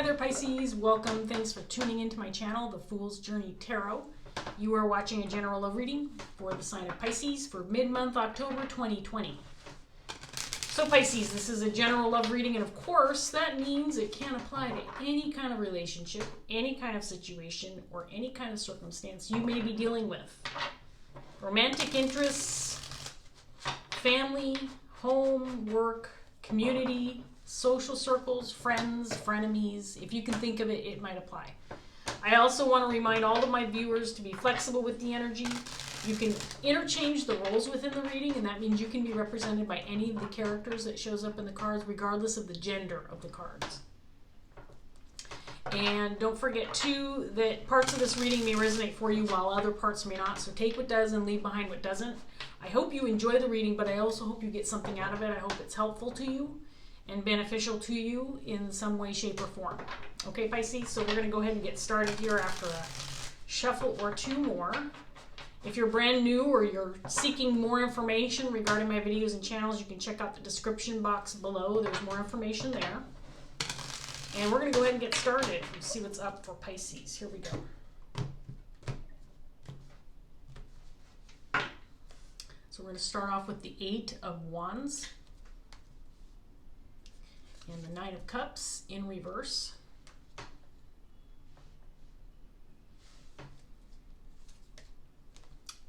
Hi there, Pisces. Welcome. Thanks for tuning into my channel, The Fool's Journey Tarot. You are watching a general love reading for the sign of Pisces for mid-month October 2020. So Pisces, this is a general love reading, and of course that means it can apply to any kind of relationship, any kind of situation, or any kind of circumstance you may be dealing with. Romantic interests, family, home, work, community, social circles, friends, frenemies. If you can think of it, it might apply. I also want to remind all of my viewers to be flexible with the energy. You can interchange the roles within the reading, and that means you can be represented by any of the characters that shows up in the cards, regardless of the gender of the cards. And don't forget, too, that parts of this reading may resonate for you while other parts may not. So take what does and leave behind what doesn't. I hope you enjoy the reading, but I also hope you get something out of it. I hope it's helpful to you and beneficial to you in some way, shape, or form. Okay, Pisces, so we're going to go ahead and get started here after a shuffle or two more. If you're brand new or you're seeking more information regarding my videos and channels, you can check out the description box below. There's more information there. And we're going to go ahead and get started and see what's up for Pisces. Here we go. So we're going to start off with the 8 of Wands and the 9 of Cups in reverse.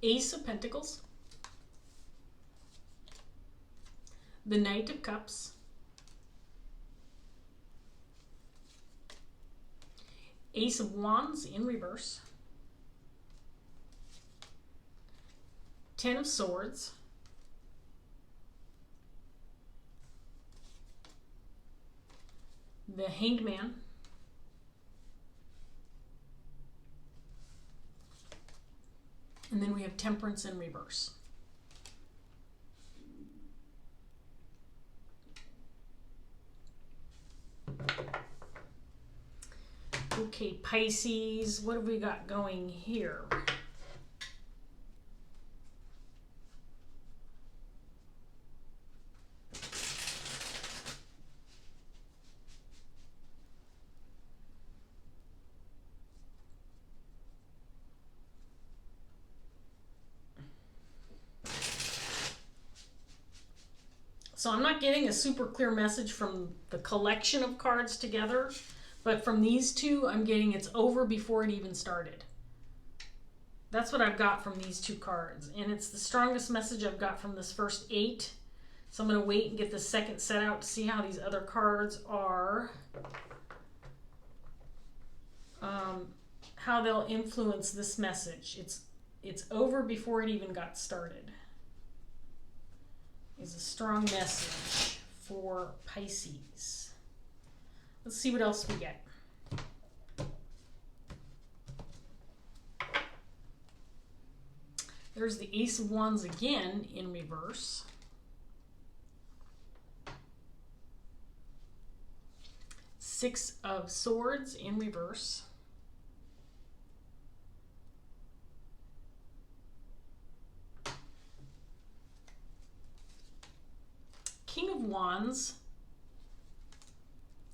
Ace of Pentacles, the Knight of Cups, Ace of Wands in reverse, 10 of Swords, the Hanged Man, and then we have Temperance in reverse. Okay, Pisces, what have we got going here? So I'm not getting a super clear message from the collection of cards together, but from these two, I'm getting it's over before it even started. That's what I've got from these two cards, and it's the strongest message I've got from this first 8. So I'm going to wait and get the second set out to see how these other cards are, how they'll influence this message. It's over before it even got started. Is a strong message for Pisces. Let's see what else we get. There's the Ace of Wands again in reverse. Six of Swords in reverse. King of Wands.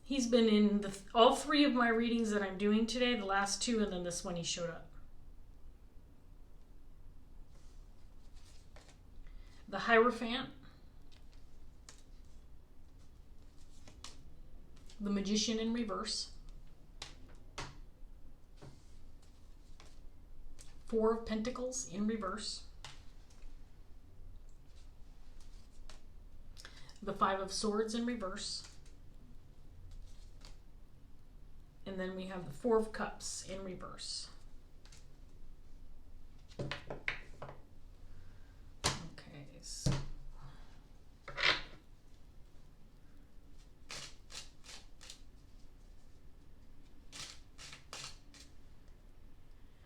He's been in all 3 of my readings that I'm doing today, the last 2, and then this one he showed up. The Hierophant. The Magician in reverse. 4 of Pentacles in reverse. The 5 of Swords in reverse. And then we have the 4 of Cups in reverse. Okay.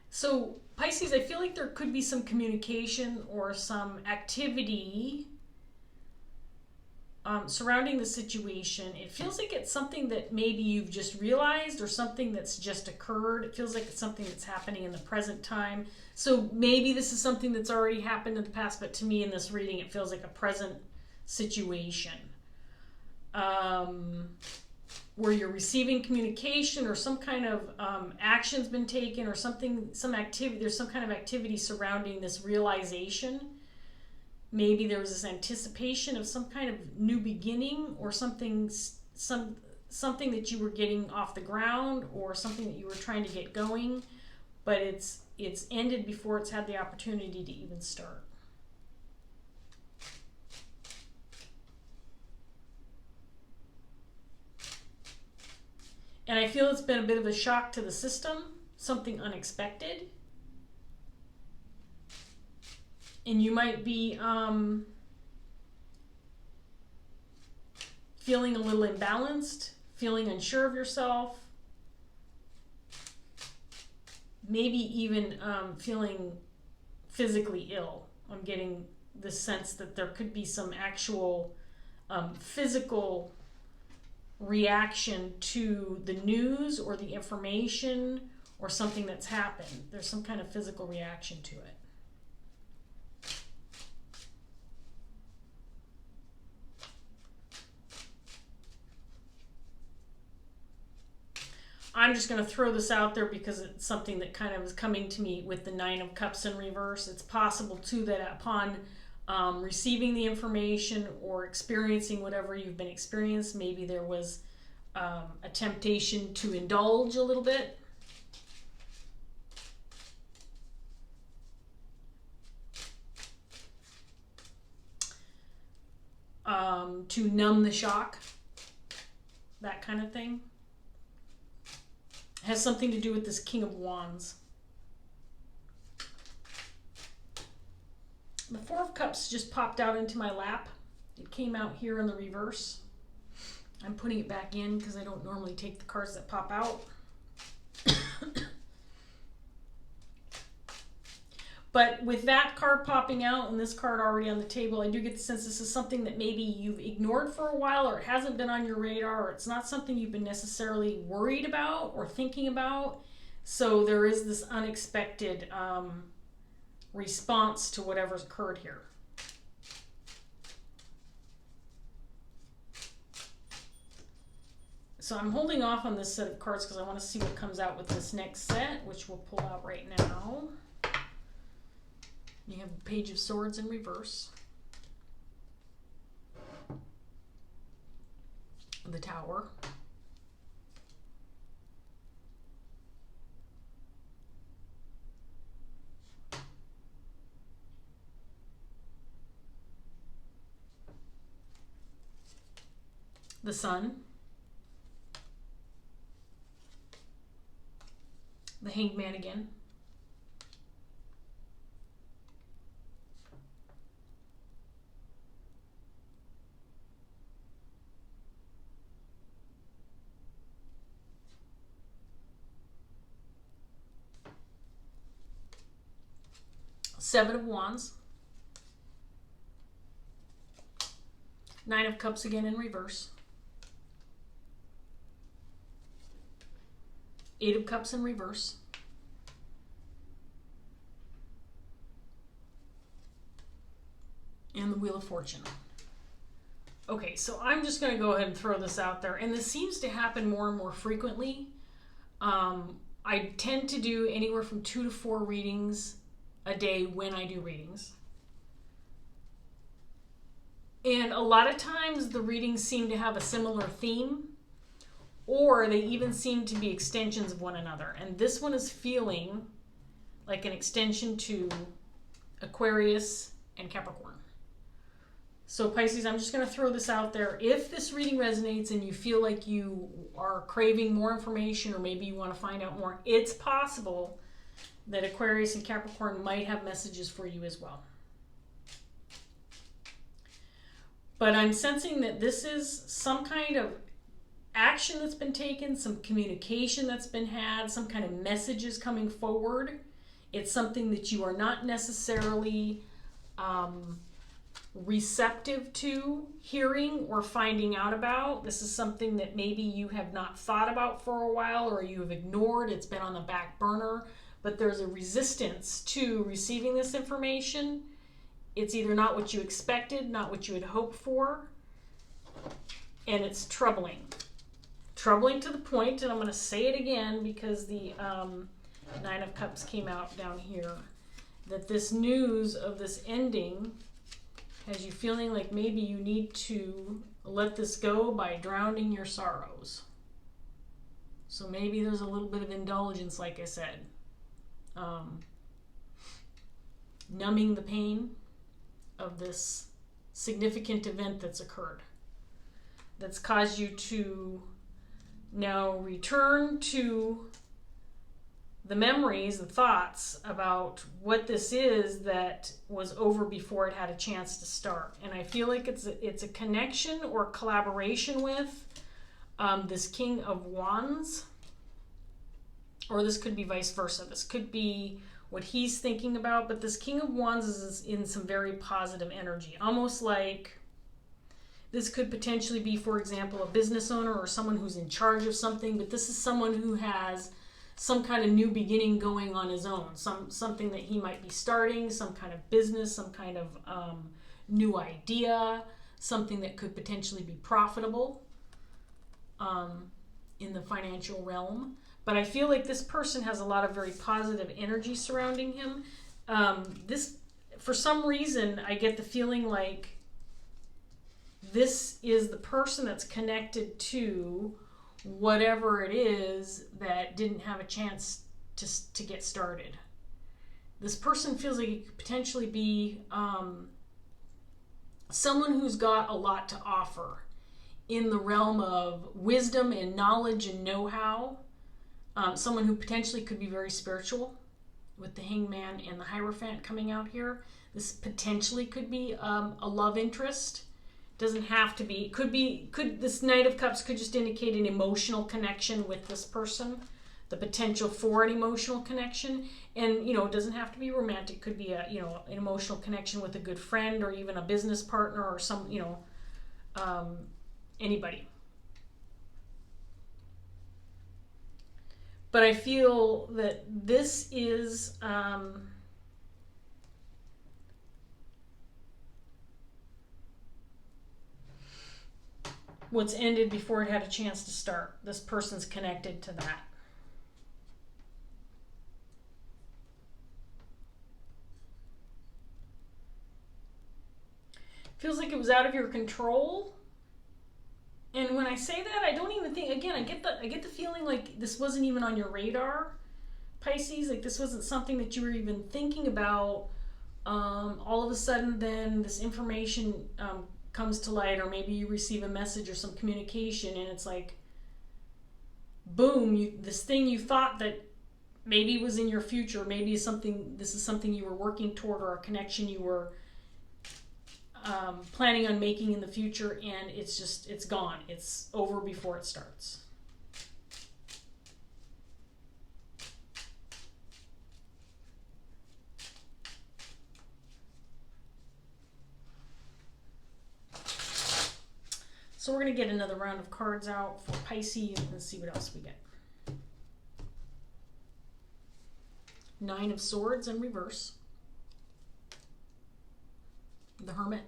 So Pisces, I feel like there could be some communication or some activity surrounding the situation. It feels like it's something that maybe you've just realized or something that's just occurred. It feels like it's something that's happening in the present time. So maybe this is something that's already happened in the past, but to me in this reading it feels like a present situation. where you're receiving communication or some kind of action's been taken or something, some activity, there's some kind of activity surrounding this realization. Maybe there was this anticipation of some kind of new beginning or something that you were getting off the ground or something that you were trying to get going, but it's ended before it's had the opportunity to even start. And I feel it's been a bit of a shock to the system, something unexpected. And you might be feeling a little imbalanced, feeling unsure of yourself, maybe even feeling physically ill. I'm getting the sense that there could be some actual physical reaction to the news or the information or something that's happened. There's some kind of physical reaction to it. I'm just going to throw this out there because it's something that kind of is coming to me with the Nine of Cups in reverse. It's possible too that upon receiving the information or experiencing whatever you've been experiencing, maybe there was a temptation to indulge a little bit. To numb the shock, that kind of thing. Has something to do with this King of Wands. The Four of Cups just popped out into my lap. It came out here in the reverse. I'm putting it back in because I don't normally take the cards that pop out. But with that card popping out and this card already on the table, I do get the sense this is something that maybe you've ignored for a while, or it hasn't been on your radar, or it's not something you've been necessarily worried about or thinking about. So there is this unexpected response to whatever's occurred here. So I'm holding off on this set of cards because I want to see what comes out with this next set, which we'll pull out right now. You have the Page of Swords in reverse. The Tower. The Sun. The Hanged Man again. Seven of Wands. Nine of Cups again in reverse. Eight of Cups in reverse. And the Wheel of Fortune. Okay, so I'm just going to go ahead and throw this out there. And this seems to happen more and more frequently. I tend to do anywhere from 2 to 4 readings a day when I do readings. And a lot of times the readings seem to have a similar theme, or they even seem to be extensions of one another. And this one is feeling like an extension to Aquarius and Capricorn. So Pisces, I'm just going to throw this out there. If this reading resonates and you feel like you are craving more information, or maybe you want to find out more, it's possible that Aquarius and Capricorn might have messages for you as well. But I'm sensing that this is some kind of action that's been taken, some communication that's been had, some kind of messages coming forward. It's something that you are not necessarily receptive to hearing or finding out about. This is something that maybe you have not thought about for a while, or you have ignored. It's been on the back burner, but there's a resistance to receiving this information. It's either not what you expected, not what you had hoped for, and it's troubling troubling to the point, and I'm going to say it again because the Nine of Cups came out down here, that this news of this ending has you feeling like maybe you need to let this go by drowning your sorrows. So maybe there's a little bit of indulgence, like I said. Numbing the pain of this significant event that's occurred, that's caused you to now return to the memories, the thoughts about what this is that was over before it had a chance to start. And I feel like it's a connection or collaboration with this King of Wands, or this could be vice versa. This could be what he's thinking about, but this King of Wands is in some very positive energy, almost like this could potentially be, for example, a business owner or someone who's in charge of something, but this is someone who has some kind of new beginning going on his own, something that he might be starting, some kind of business, some kind of new idea, something that could potentially be profitable in the financial realm. But I feel like this person has a lot of very positive energy surrounding him. This, for some reason, I get the feeling like this is the person that's connected to whatever it is that didn't have a chance to get started. This person feels like it could potentially be someone who's got a lot to offer in the realm of wisdom and knowledge and know-how. Someone who potentially could be very spiritual, with the Hangman and the Hierophant coming out here. This potentially could be a love interest. Doesn't have to be. This Knight of Cups could just indicate an emotional connection with this person, the potential for an emotional connection. And it doesn't have to be romantic. Could be an emotional connection with a good friend, or even a business partner, or some anybody. But I feel that this is what's ended before it had a chance to start. This person's connected to that. Feels like it was out of your control. And when I say that, I don't even think, again, I get the feeling like this wasn't even on your radar, Pisces. Like this wasn't something that you were even thinking about. All of a sudden then this information comes to light, or maybe you receive a message or some communication, and it's like, boom, this thing you thought that maybe was in your future, maybe this is something you were working toward, or a connection you were planning on making in the future, and it's gone. It's over before it starts. So we're going to get another round of cards out for Pisces and see what else we get. Nine of Swords in reverse. The Hermit.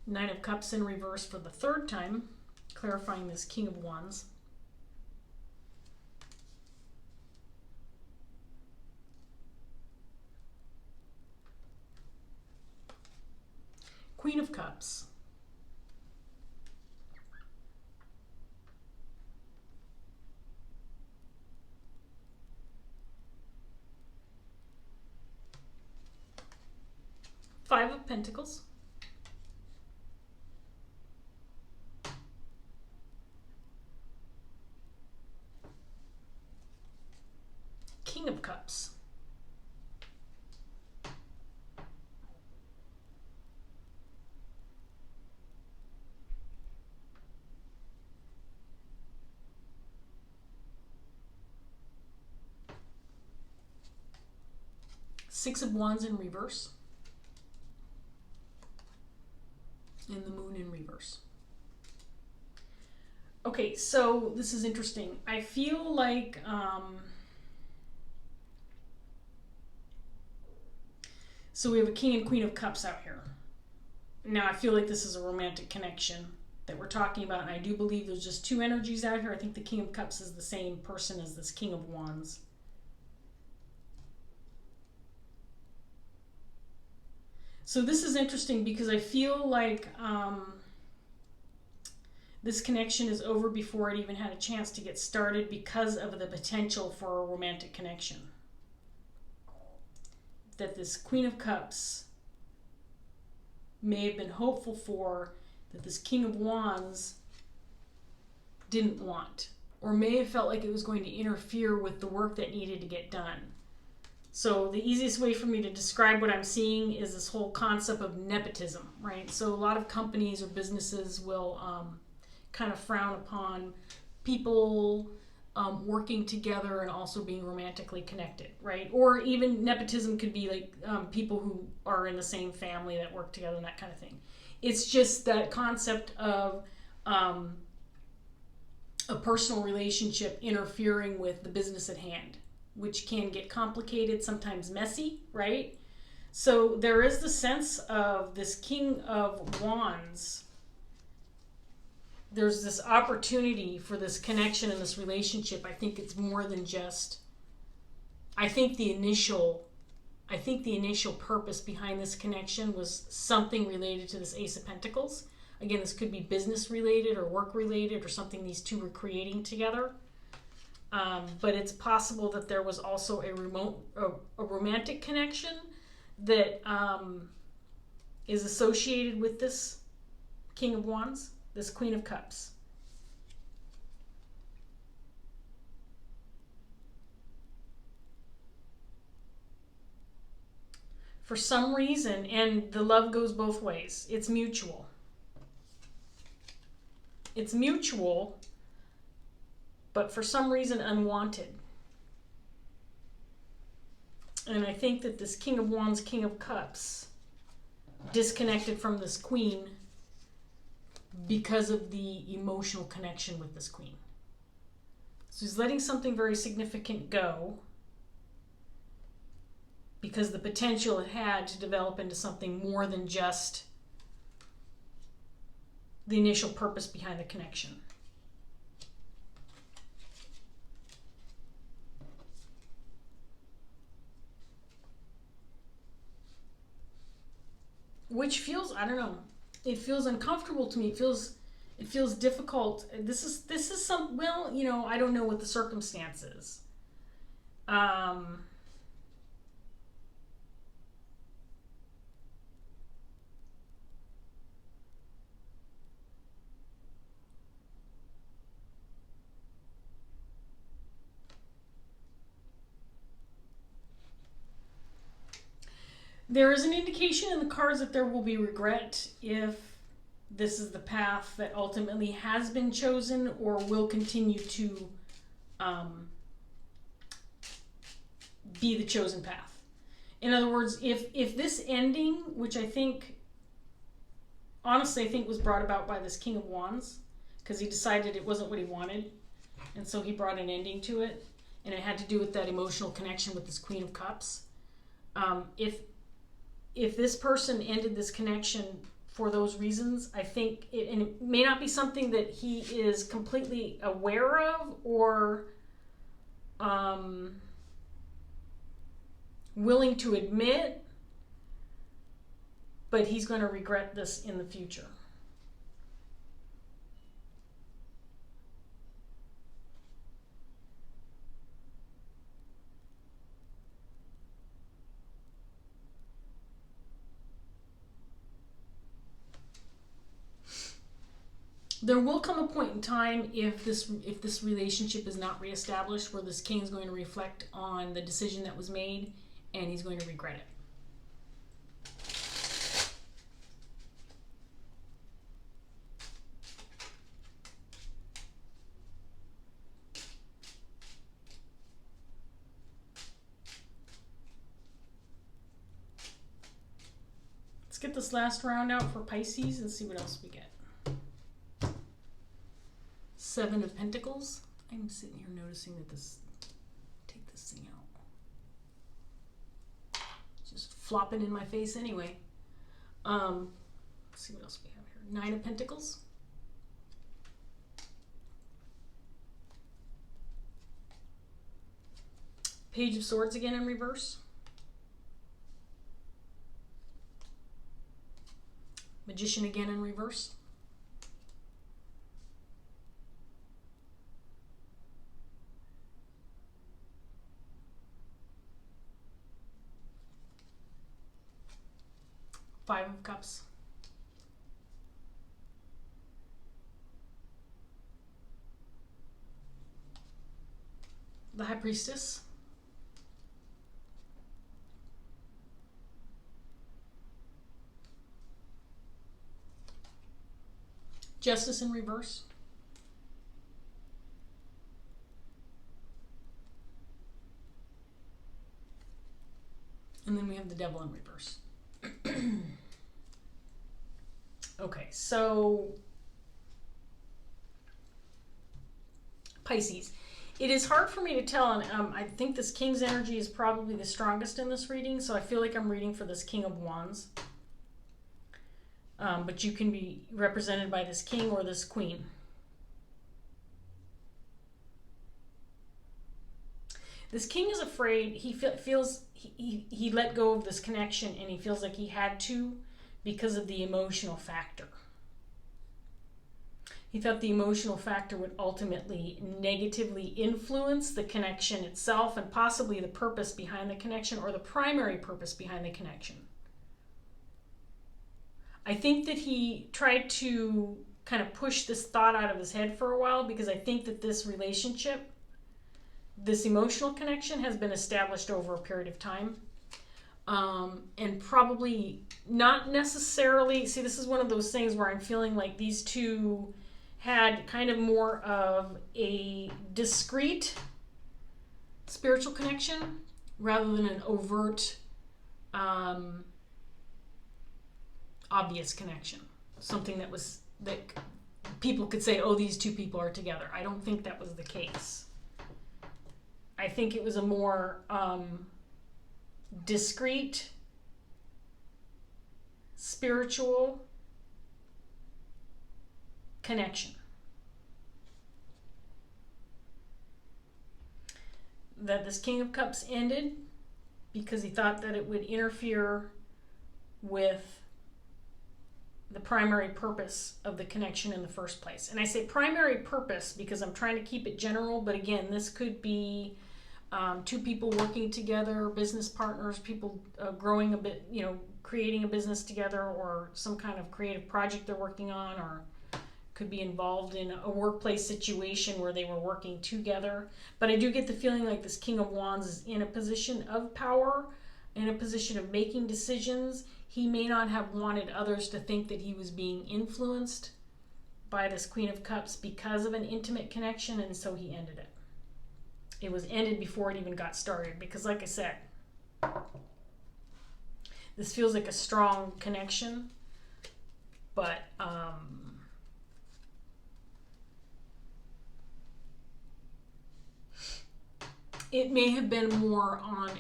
Nine of Cups in reverse for the third time, clarifying this King of Wands. Queen of Cups. Five of Pentacles. King of Cups. Six of Wands in reverse. And the Moon in reverse. Okay, so this is interesting. I feel like so we have a King and Queen of Cups out here. Now I feel like this is a romantic connection that we're talking about, and I do believe there's just two energies out here. I think the King of Cups is the same person as this King of Wands. So this is interesting because I feel like this connection is over before it even had a chance to get started because of the potential for a romantic connection. That this Queen of Cups may have been hopeful for, that this King of Wands didn't want, or may have felt like it was going to interfere with the work that needed to get done. So the easiest way for me to describe what I'm seeing is this whole concept of nepotism, right? So a lot of companies or businesses will kind of frown upon people working together and also being romantically connected, right? Or even nepotism could be like people who are in the same family that work together and that kind of thing. It's just that concept of a personal relationship interfering with the business at hand, which can get complicated, sometimes messy, right? So there is the sense of this King of Wands. There's this opportunity for this connection and this relationship. I think it's more than just, I think the initial purpose behind this connection was something related to this Ace of Pentacles. Again, this could be business related or work related or something these two were creating together. But it's possible that there was also a romantic connection that is associated with this King of Wands, this Queen of Cups. For some reason, and the love goes both ways, it's mutual. It's mutual, but for some reason unwanted. And I think that this King of Wands, King of Cups, disconnected from this Queen because of the emotional connection with this Queen. So he's letting something very significant go because the potential it had to develop into something more than just the initial purpose behind the connection. Which feels, I don't know, it feels uncomfortable to me. It feels difficult. This is some, well, you know, I don't know what the circumstances. There is an indication in the cards that there will be regret if this is the path that ultimately has been chosen or will continue to be the chosen path. In other words, if this ending, which I think, honestly, I think was brought about by this King of Wands, because he decided it wasn't what he wanted, and so he brought an ending to it, and it had to do with that emotional connection with this Queen of Cups. If this person ended this connection for those reasons, I think, and it may not be something that he is completely aware of or willing to admit, but he's going to regret this in the future. There will come a point in time if this relationship is not reestablished where this king is going to reflect on the decision that was made and he's going to regret it. Let's get this last round out for Pisces and see what else we get. 7 Seven of Pentacles. I'm sitting here noticing that take this thing out. It's just flopping in my face anyway. Let's see what else we have here. Nine of Pentacles. Page of Swords again in reverse. Magician again in reverse. Five of Cups. The High Priestess. Justice in reverse. And then we have the Devil in reverse. Okay, so Pisces. It is hard for me to tell, and I think this King's energy is probably the strongest in this reading, so I feel like I'm reading for this King of Wands. But you can be represented by this King or this Queen. This King is afraid. He feels he let go of this connection, and he feels like he had to because of the emotional factor. He thought the emotional factor would ultimately negatively influence the connection itself and possibly the purpose behind the connection or the primary purpose behind the connection. I think that he tried to kind of push this thought out of his head for a while because I think that this relationship, this emotional connection has been established over a period of time. And probably not necessarily, see, this is one of those things where I'm feeling like these two had kind of more of a discreet spiritual connection rather than an overt, obvious connection. Something that people could say, oh, these two people are together. I don't think that was the case. I think it was a more discreet, spiritual connection. That this King of Cups ended because he thought that it would interfere with the primary purpose of the connection in the first place. And I say primary purpose because I'm trying to keep it general, but again, this could be two people working together, business partners, people growing a bit, creating a business together, or some kind of creative project they're working on, or could be involved in a workplace situation where they were working together. But I do get the feeling like this King of Wands is in a position of power, in a position of making decisions. He may not have wanted others to think that he was being influenced by this Queen of Cups because of an intimate connection, and so he ended it. It was ended before it even got started because, like I said, this feels like a strong connection, but it may have been more on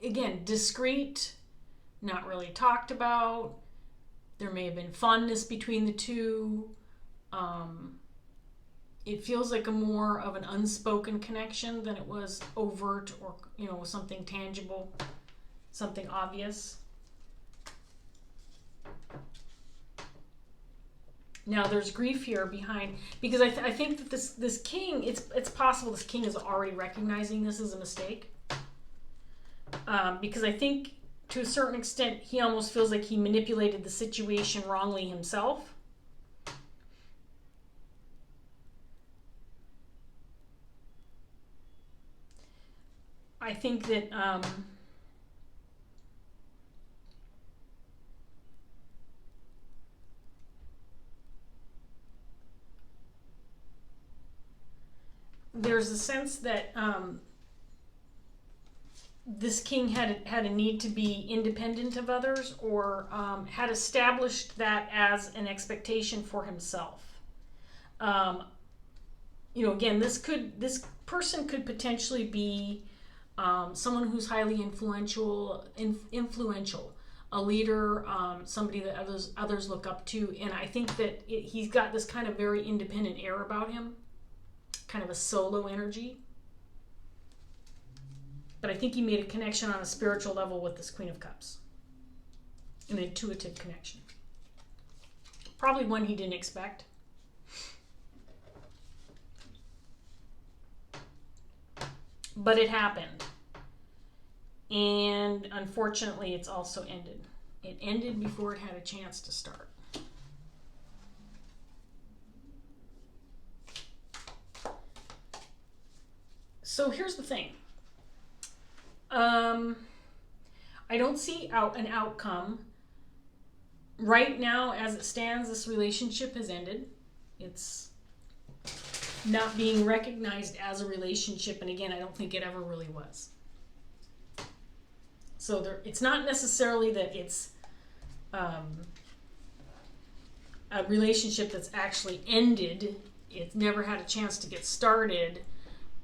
again, discreet, not really talked about. There may have been fondness between the two. It feels like a more of an unspoken connection than it was overt or, something tangible, something obvious. Now there's grief here behind, because I think that this king, it's possible this king is already recognizing this as a mistake. Because I think to a certain extent he almost feels like he manipulated the situation wrongly himself. I think that there's a sense that this king had a need to be independent of others, or had established that as an expectation for himself. Again, this person could potentially be someone who's highly influential, a leader, somebody that others look up to. And I think that he's got this kind of very independent air about him, kind of a solo energy. But I think he made a connection on a spiritual level with this Queen of Cups. An intuitive connection. Probably one he didn't expect. But it happened. And unfortunately, it's also ended. It ended before it had a chance to start. So here's the thing. I don't see an outcome. Right now, as it stands, this relationship has ended. It's not being recognized as a relationship, and again, I don't think it ever really was. So it's not necessarily that it's a relationship that's actually ended. It's never had a chance to get started,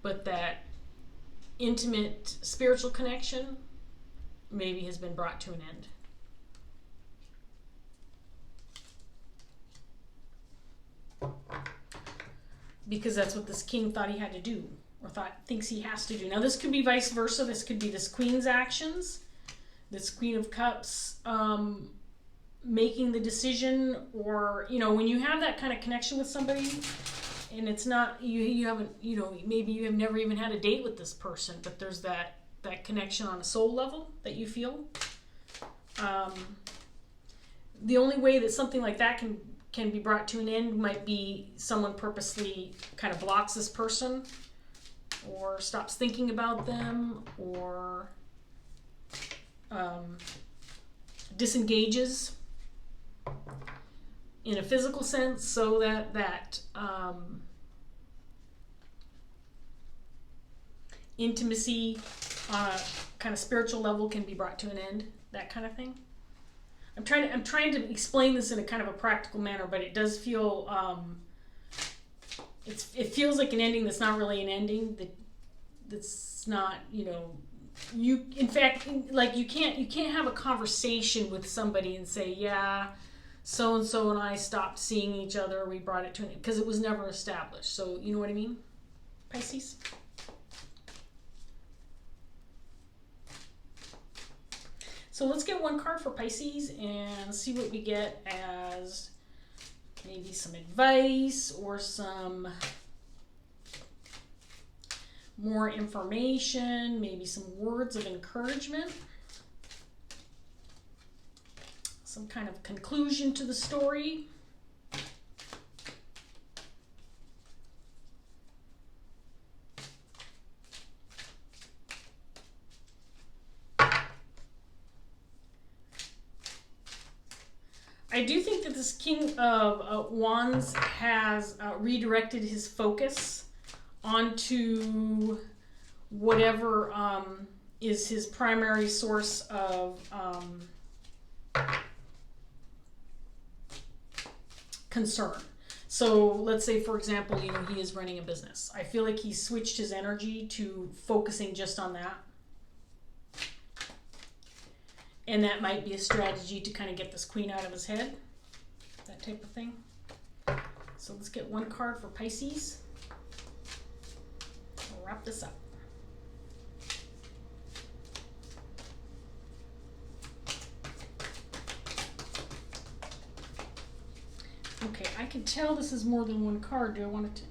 but that intimate spiritual connection maybe has been brought to an end. Because that's what this king thought he had to do, or thinks he has to do. Now this could be vice versa. This could be this queen's actions, this Queen of Cups making the decision, or when you have that kind of connection with somebody, and it's not you haven't maybe you have never even had a date with this person, but there's that connection on a soul level that you feel. The only way that something like that can be brought to an end might be someone purposely kind of blocks this person, or stops thinking about them, or disengages in a physical sense, so that intimacy on a kind of spiritual level can be brought to an end, that kind of thing. I'm trying to explain this in a kind of a practical manner, but it does feel it feels like an ending that's not really an ending. That's not you. In fact, like you can't have a conversation with somebody and say, yeah, so and I stopped seeing each other. We brought it to an end, because it was never established. So you know what I mean, Pisces. So let's get one card for Pisces and see what we get as maybe some advice or some more information, maybe some words of encouragement, some kind of conclusion to the story. I do think that this King of Wands has redirected his focus onto whatever is his primary source of concern. So let's say, for example, he is running a business. I feel like he switched his energy to focusing just on that. And that might be a strategy to kind of get this queen out of his head, that type of thing. So let's get one card for Pisces. We'll wrap this up. Okay, I can tell this is more than one card. Do I want it to?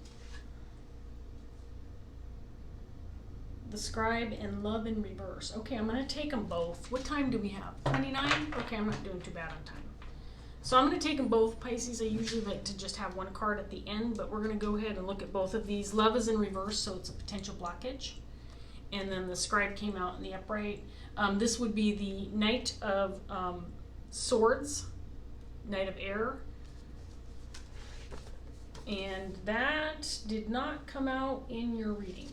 The Scribe and Love in Reverse. Okay, I'm going to take them both. What time do we have? 29? Okay, I'm not doing too bad on time. So I'm going to take them both, Pisces. I usually like to just have one card at the end, but we're going to go ahead and look at both of these. Love is in reverse, so it's a potential blockage. And then the Scribe came out in the upright. This would be the Knight of Swords, Knight of Air. And that did not come out in your reading.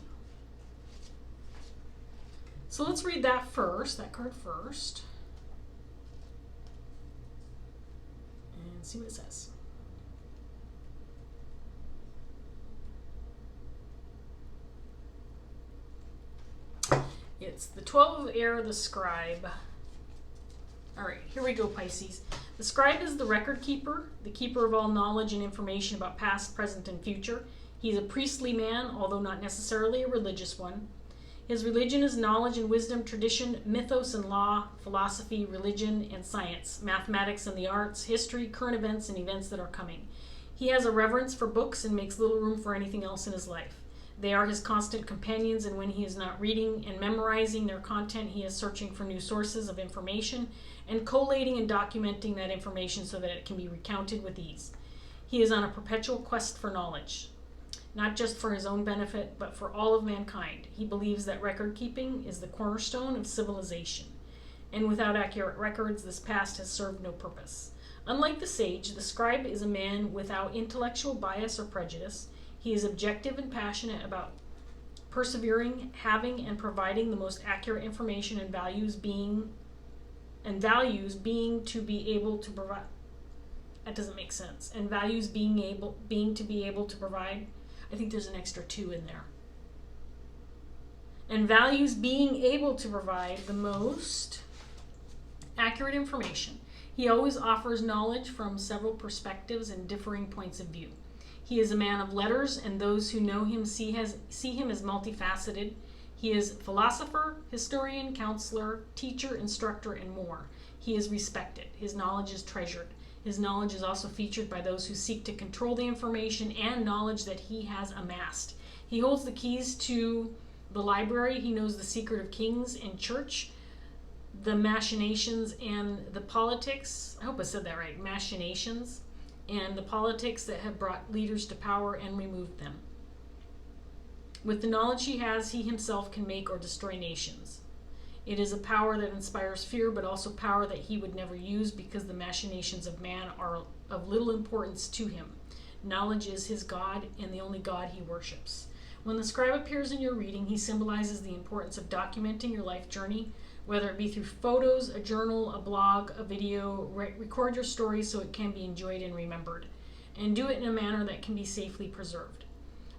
So let's read that first, that card first, and see what it says. It's the 12 of air, the scribe. All right, here we go, Pisces. The scribe is the record keeper, the keeper of all knowledge and information about past, present, and future. He's a priestly man, although not necessarily a religious one. His religion is knowledge and wisdom, tradition, mythos and law, philosophy, religion and science, mathematics and the arts, history, current events, and events that are coming. He has a reverence for books and makes little room for anything else in his life. They are his constant companions, and when he is not reading and memorizing their content, he is searching for new sources of information and collating and documenting that information so that it can be recounted with ease. He is on a perpetual quest for knowledge, not just for his own benefit, but for all of mankind. He believes that record keeping is the cornerstone of civilization, and without accurate records, this past has served no purpose. Unlike the sage, the scribe is a man without intellectual bias or prejudice. He is objective and passionate about persevering, having, and providing the most accurate information, and values being to be able to provide. That doesn't make sense. And values being to be able to provide. I think there's an extra 2 in there. And values being able to provide the most accurate information. He always offers knowledge from several perspectives and differing points of view. He is a man of letters, and those who know him see him as multifaceted. He is philosopher, historian, counselor, teacher, instructor, and more. He is respected. His knowledge is treasured. His knowledge is also featured by those who seek to control the information and knowledge that he has amassed. He holds the keys to the library. He knows the secret of kings and church, the machinations and the politics. I hope I said that right. Machinations and the politics that have brought leaders to power and removed them. With the knowledge he has, he himself can make or destroy nations. It is a power that inspires fear, but also power that he would never use because the machinations of man are of little importance to him. Knowledge is his God and the only God he worships. When the scribe appears in your reading, he symbolizes the importance of documenting your life journey, whether it be through photos, a journal, a blog, a video. Record your story so it can be enjoyed and remembered, and do it in a manner that can be safely preserved.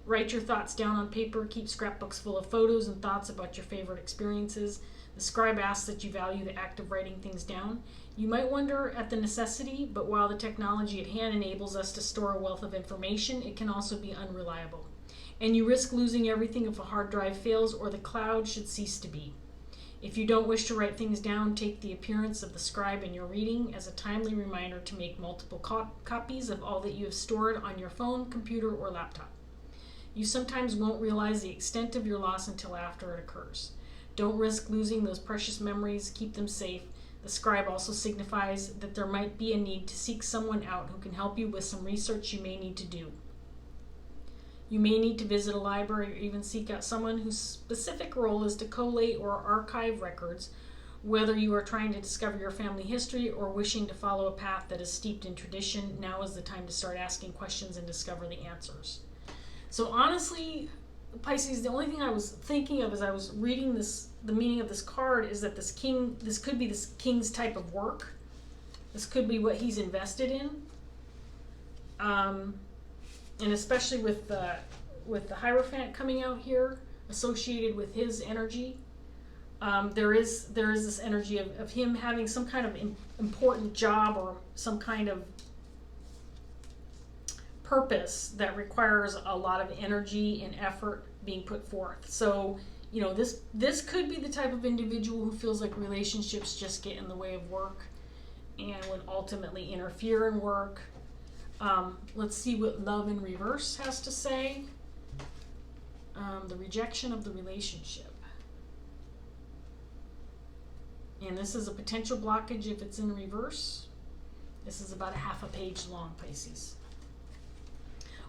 Write your thoughts down on paper. Keep scrapbooks full of photos and thoughts about your favorite experiences. The scribe asks that you value the act of writing things down. You might wonder at the necessity, but while the technology at hand enables us to store a wealth of information, it can also be unreliable. And you risk losing everything if a hard drive fails or the cloud should cease to be. If you don't wish to write things down, take the appearance of the scribe in your reading as a timely reminder to make multiple copies of all that you have stored on your phone, computer, or laptop. You sometimes won't realize the extent of your loss until after it occurs. Don't risk losing those precious memories. Keep them safe. The scribe also signifies that there might be a need to seek someone out who can help you with some research you may need to do. You may need to visit a library or even seek out someone whose specific role is to collate or archive records, whether you are trying to discover your family history or wishing to follow a path that is steeped in tradition. Now is the time to start asking questions and discover the answers. So honestly, Pisces, the only thing I was thinking of as I was reading this, the meaning of this card, is that this could be this king's type of work. This could be what he's invested in. And especially with the Hierophant coming out here, associated with his energy, there is this energy of him having some kind of important job or some kind of purpose that requires a lot of energy and effort being put forth. So, you know, this could be the type of individual who feels like relationships just get in the way of work and would ultimately interfere in work. Let's see what love in reverse has to say. The rejection of the relationship. And this is a potential blockage if it's in reverse. This is about a half a page long, Pisces.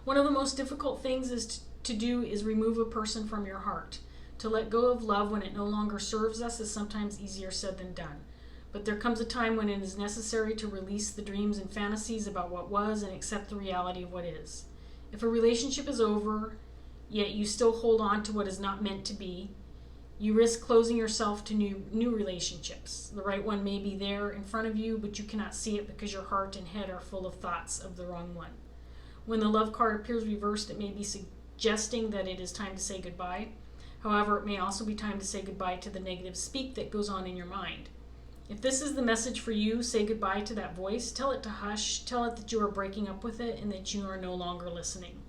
One of the most difficult things to do is remove a person from your heart. To let go of love when it no longer serves us is sometimes easier said than done. But there comes a time when it is necessary to release the dreams and fantasies about what was and accept the reality of what is. If a relationship is over, yet you still hold on to what is not meant to be, you risk closing yourself to new relationships. The right one may be there in front of you, but you cannot see it because your heart and head are full of thoughts of the wrong one. When the love card appears reversed, it may be suggesting that it is time to say goodbye. However, it may also be time to say goodbye to the negative speak that goes on in your mind. If this is the message for you, say goodbye to that voice. Tell it to hush. Tell it that you are breaking up with it and that you are no longer listening.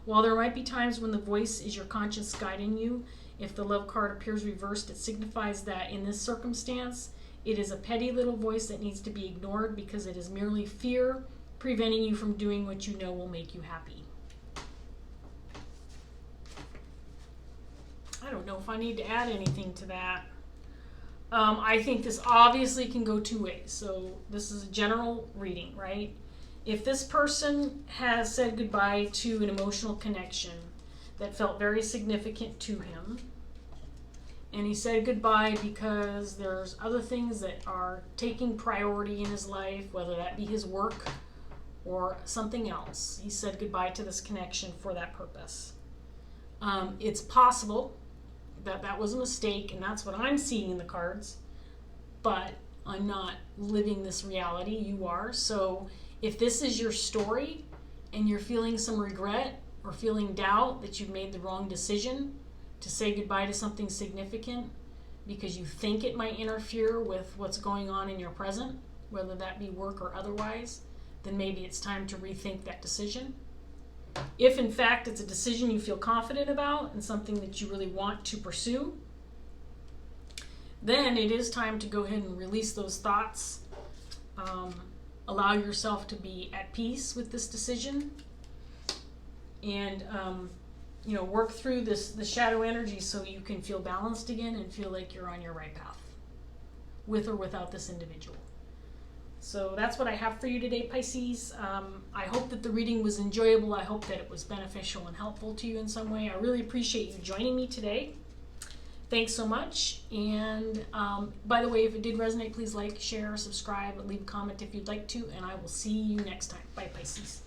While there might be times when the voice is your conscience guiding you, if the love card appears reversed, it signifies that in this circumstance, it is a petty little voice that needs to be ignored because it is merely fear preventing you from doing what you know will make you happy. I don't know if I need to add anything to that. I think this obviously can go two ways. So this is a general reading, right? If this person has said goodbye to an emotional connection that felt very significant to him, and he said goodbye because there's other things that are taking priority in his life, whether that be his work or something else. He said goodbye to this connection for that purpose. It's possible that that was a mistake, and that's what I'm seeing in the cards, but I'm not living this reality. You are. So if this is your story and you're feeling some regret or feeling doubt that you've made the wrong decision to say goodbye to something significant because you think it might interfere with what's going on in your present, whether that be work or otherwise, then maybe it's time to rethink that decision. If in fact it's a decision you feel confident about and something that you really want to pursue, then it is time to go ahead and release those thoughts. Allow yourself to be at peace with this decision, and work through the shadow energy so you can feel balanced again and feel like you're on your right path, with or without this individual. So that's what I have for you today, Pisces. I hope that the reading was enjoyable. I hope that it was beneficial and helpful to you in some way. I really appreciate you joining me today. Thanks so much. And by the way, if it did resonate, please like, share, subscribe, leave a comment if you'd like to, and I will see you next time. Bye, Pisces.